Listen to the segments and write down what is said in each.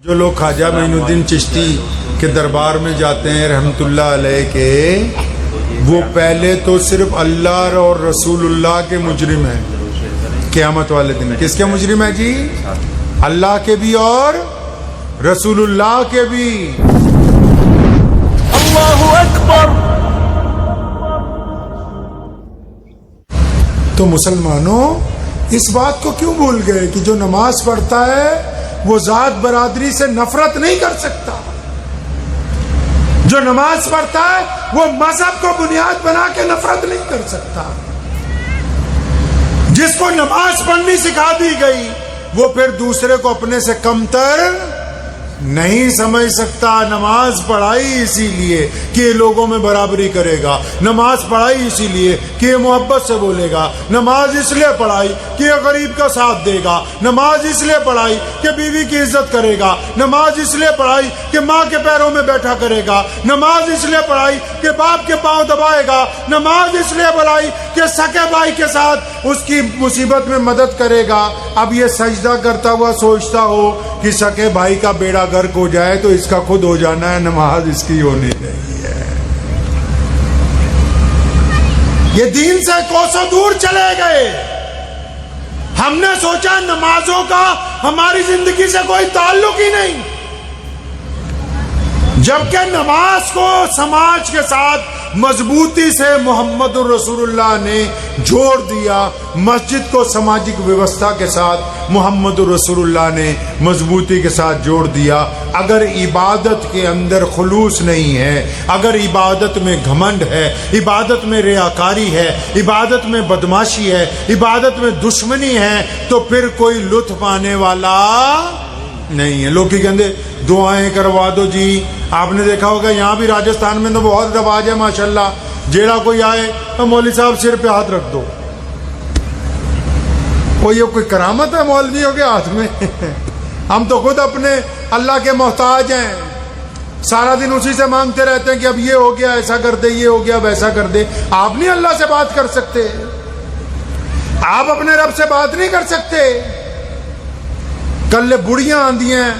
جو لوگ خواجہ معین الدین چشتی کے دربار میں جاتے ہیں رحمت اللہ علیہ کے، وہ پہلے تو صرف اللہ اور رسول اللہ کے مجرم ہیں قیامت والے دن۔ کس کے مجرم ہیں جی؟ اللہ کے بھی اور رسول اللہ کے بھی۔ اللہ اکبر۔ تو مسلمانوں اس بات کو کیوں بھول گئے کہ جو نماز پڑھتا ہے وہ ذات برادری سے نفرت نہیں کر سکتا؟ جو نماز پڑھتا ہے وہ مذہب کو بنیاد بنا کے نفرت نہیں کر سکتا۔ جس کو نماز پڑھنی سکھا دی گئی وہ پھر دوسرے کو اپنے سے کمتر نہیں سمجھ سکتا۔ نماز پڑھائی اسی لیے کہ یہ لوگوں میں برابری کرے گا، نماز پڑھائی اسی لیے کہ یہ محبت سے بولے گا، نماز اس لیے پڑھائی کہ یہ غریب کا ساتھ دے گا، نماز اس لیے پڑھائی کہ بیوی کی عزت کرے گا، نماز اس لیے پڑھائی کہ ماں کے پیروں میں بیٹھا کرے گا، نماز اس لیے پڑھائی کہ باپ کے پاؤں دبائے گا، نماز اس لیے پڑھائی کہ سکے بھائی کے ساتھ اس کی مصیبت میں مدد کرے گا۔ اب یہ سجدہ کرتا ہوا سوچتا ہو کہ سکے بھائی کا بیڑا غرق ہو جائے تو اس کا خود ہو جانا ہے، نماز اس کی ہونی نہیں ہے۔ یہ دین سے کوسوں دور چلے گئے۔ ہم نے سوچا نمازوں کا ہماری زندگی سے کوئی تعلق ہی نہیں، جبکہ نماز کو سماج کے ساتھ مضبوطی سے محمد رسول اللہ نے جوڑ دیا۔ مسجد کو سماجک ویوستھا کے ساتھ محمد رسول اللہ نے مضبوطی کے ساتھ جوڑ دیا۔ اگر عبادت کے اندر خلوص نہیں ہے، اگر عبادت میں گھمنڈ ہے، عبادت میں ریاکاری ہے، عبادت میں بدماشی ہے، عبادت میں دشمنی ہے، تو پھر کوئی لطف آنے والا نہیں ہے۔ لوگ کی کہندے دعائیں کروا دو جی۔ آپ نے دیکھا ہوگا یہاں بھی راجستھان میں تو بہت رواج ہے ماشاءاللہ، جیڑا کوئی آئے تو مولوی صاحب سر پہ ہاتھ رکھ دو۔ وہ یہ کوئی کرامت ہے مولویوں کے ہاتھ میں؟ ہم تو خود اپنے اللہ کے محتاج ہیں، سارا دن اسی سے مانگتے رہتے ہیں کہ اب یہ ہو گیا ایسا کر دے، یہ ہو گیا ویسا کر دے۔ آپ نہیں اللہ سے بات کر سکتے؟ آپ اپنے رب سے بات نہیں کر سکتے؟ کل بڑیاں آندی ہیں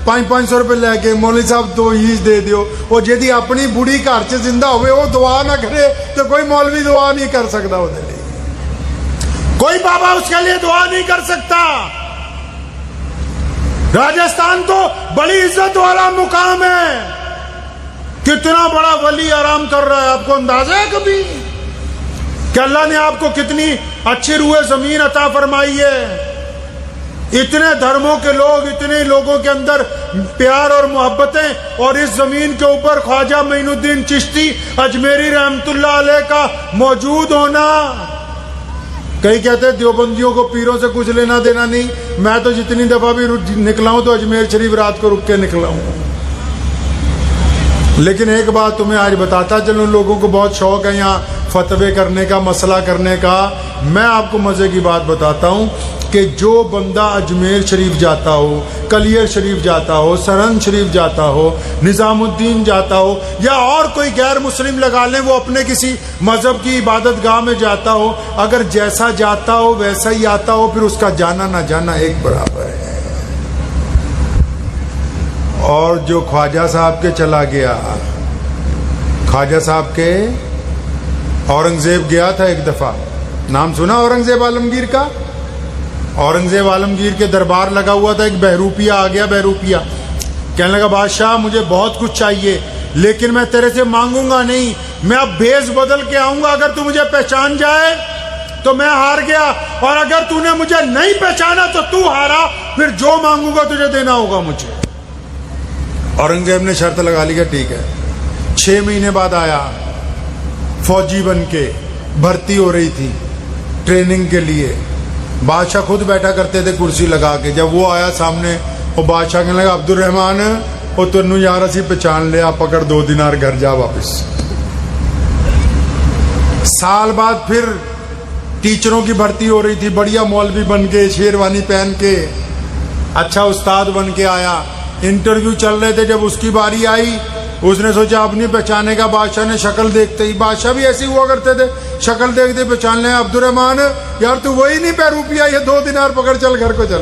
500 روپے لے کے، مولوی صاحب تو ہی دے دیو۔ وہ جدی اپنی بڑی گھر سے زندہ ہوئے وہ دعا نہ کرے تو کوئی مولوی دعا نہیں کر سکتا، وہ دے کوئی بابا اس کے لیے دعا نہیں کر سکتا۔ راجستھان تو بڑی عزت والا مقام ہے، کتنا بڑا ولی آرام کر رہا ہے۔ آپ کو اندازہ ہے کبھی کہ اللہ نے آپ کو کتنی اچھی روح زمین عطا فرمائی ہے؟ اتنے دھرموں کے لوگ، اتنے لوگوں کے اندر پیار اور محبتیں، اور اس زمین کے اوپر خواجہ معین الدین چشتی اجمیری رحمت اللہ علیہ کا موجود ہونا۔ کئی کہتے ہیں دیوبندیوں کو پیروں سے کچھ لینا دینا نہیں۔ میں تو جتنی دفعہ بھی نکلا ہوں تو اجمیر شریف رات کو رک کے نکلا ہوں۔ لیکن ایک بات تمہیں آج بتاتا چلوں، لوگوں کو بہت شوق ہے یہاں فتوے کرنے کا، مسئلہ کرنے کا۔ میں آپ کو مزے کی بات بتاتا ہوں کہ جو بندہ اجمیر شریف جاتا ہو، کلیر شریف جاتا ہو، سرن شریف جاتا ہو، نظام الدین جاتا ہو، یا اور کوئی غیر مسلم لگا لیں، وہ اپنے کسی مذہب کی عبادت گاہ میں جاتا ہو، اگر جیسا جاتا ہو ویسا ہی آتا ہو، پھر اس کا جانا نہ جانا ایک برابر ہے۔ اور جو خواجہ صاحب کے چلا گیا، خواجہ صاحب کے اورنگزیب گیا تھا ایک دفعہ، نام سنا اورنگزیب عالمگیر کا؟ اورنگزیب عالمگیر کے دربار لگا ہوا تھا، ایک بہروپیہ آ گیا، بہروپیہ کہنے لگا بادشاہ مجھے بہت کچھ چاہیے لیکن میں تیرے سے مانگوں گا نہیں، میں اب بھیس بدل کے آؤں گا، اگر تو مجھے پہچان جائے تو میں ہار گیا، اور اگر تو نے مجھے نہیں پہچانا تو تو ہارا، پھر جو مانگوں گا تجھے دینا ہوگا مجھے۔ اورنگزیب نے شرط لگا لی کہ ٹھیک ہے۔ 6 مہینے بعد آیا، فوجی بن کے بھرتی ہو رہی تھی ٹریننگ کے لیے، بادشاہ خود بیٹھا کرتے تھے کرسی لگا کے۔ جب وہ آیا سامنے، وہ بادشاہ کہنے لگا عبد الرحمان وہ تنو یار اسی پہچان لیا، پکڑ 2 دینار گھر جا واپس۔ سال بعد پھر ٹیچروں کی بھرتی ہو رہی تھی، بڑھیا مولوی بن کے، شیروانی پہن کے، اچھا استاد بن کے آیا، انٹرویو چل رہے تھے۔ جب اس کی باری آئی اس نے سوچا اب نہیں پہچانے کا، بادشاہ نے شکل دیکھتے ہی، بادشاہ بھی ایسے ہوا کرتے تھے، شکل دیکھتے پہچان لیں، عبد الرحمان یار تو وہی نہیں بہروپیہ، یہ 2 دینار پکڑ چل گھر کو چل۔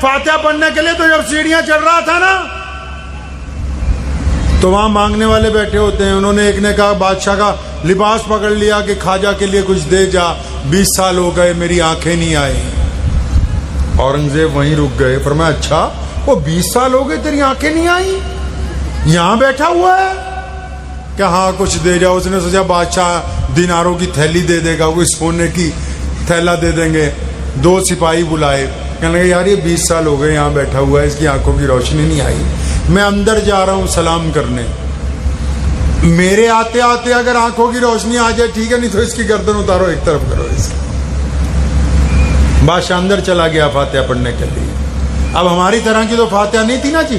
فاتحہ پڑھنے کے لیے تو جب سیڑھیاں چڑھ رہا تھا نا تو وہاں مانگنے والے بیٹھے ہوتے ہیں. انہوں نے ایک نے کہا بادشاہ کا لباس پکڑ لیا کہ خواجہ کے لیے کچھ دے جا, 20 سال ہو گئے میری آنکھیں نہیں آئی. اورنگزیب وہیں رک گئے. فرمایا اچھا وہ 20 سال ہو گئے تیری آنکھیں نہیں آئی, یہاں بیٹھا ہوا ہے کہ ہاں کچھ دے جاؤ. اس نے سوچا بادشاہ دیناروں کی تھیلی دے دے گا, کوئی سونے کی تھیلا دے دیں گے. 2 سپاہی بلائے, کہنے لگے یار یہ 20 سال ہو گئے یہاں بیٹھا ہوا ہے, اس کی آنکھوں کی روشنی نہیں آئی, میں اندر جا رہا ہوں سلام کرنے, میرے آتے آتے اگر آنکھوں کی روشنی آ جائے ٹھیک ہے, نہیں تو اس کی گردن اتارو ایک طرف کرو اس کی. بادشاہ اندر چلا گیا فاتحہ پڑھنے کے لیے. اب ہماری طرح کی تو فاتحہ نہیں تھی نا جی,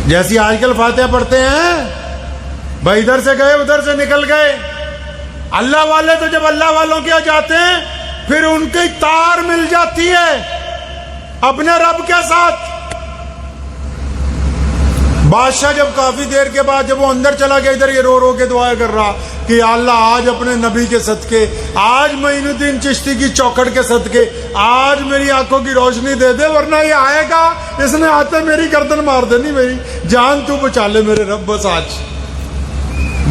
جیسی آج کل فاتحہ پڑھتے ہیں بھائی ادھر سے گئے ادھر سے نکل گئے. اللہ والے تو جب اللہ والوں کے جاتے ہیں پھر ان کی تار مل جاتی ہے اپنے رب کے ساتھ. بادشاہ جب کافی دیر کے بعد جب وہ اندر چلا گیا, ادھر یہ رو رو کے دعائیں کر رہا کہ یا اللہ آج اپنے نبی کے صدقے, آج معین الدین چشتی کی چوکھٹ کے صدقے آج میری آنکھوں کی روشنی دے دے, ورنہ یہ آئے گا اس نے آتے میری گردن مار دینی, میری جان تو بچا لے میرے رب بس آج.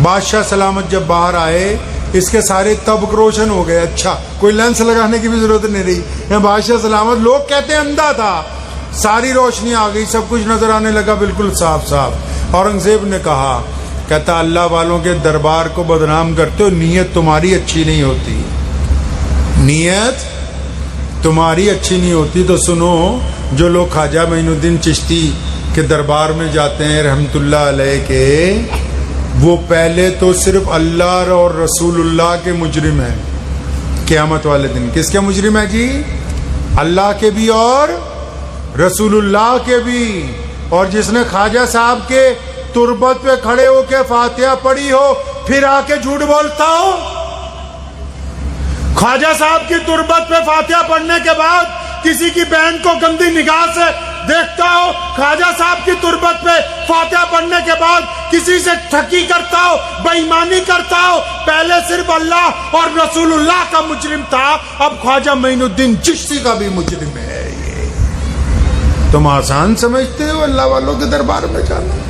بادشاہ سلامت جب باہر آئے اس کے سارے تب روشن ہو گئے. اچھا کوئی لینس لگانے کی بھی ضرورت نہیں رہی, بادشاہ سلامت. لوگ کہتے ہیں اندھا تھا, ساری روشنی آ گئی, سب کچھ نظر آنے لگا بالکل صاف صاف. اورنگزیب نے کہا, کہتا اللہ والوں کے دربار کو بدنام کرتے ہو, نیت تمہاری اچھی نہیں ہوتی, نیت تمہاری اچھی نہیں ہوتی. تو سنو, جو لوگ خواجہ معین الدین چشتی کے دربار میں جاتے ہیں رحمت اللہ علیہ کے, وہ پہلے تو صرف اللہ اور رسول اللہ کے مجرم ہیں قیامت والے دن. کس کے مجرم ہیں جی؟ اللہ کے بھی اور رسول اللہ کے بھی. اور جس نے خواجہ صاحب کے تربت پہ کھڑے ہو کے فاتحہ پڑھی ہو پھر آ کے جھوٹ بولتا ہو. خواجہ صاحب کی تربت پہ فاتحہ پڑھنے کے بعد کسی کی بہن کو گندی نگاہ سے دیکھتا ہو, خواجہ صاحب کی تربت پہ فاتحہ پڑھنے کے بعد کسی سے ٹھگی کرتا ہو, بے ایمانی کرتا ہو. پہلے صرف اللہ اور رسول اللہ کا مجرم تھا, اب خواجہ معین الدین چشتی کا بھی مجرم ہے. یہ تم آسان سمجھتے ہو اللہ والوں کے دربار میں جانا؟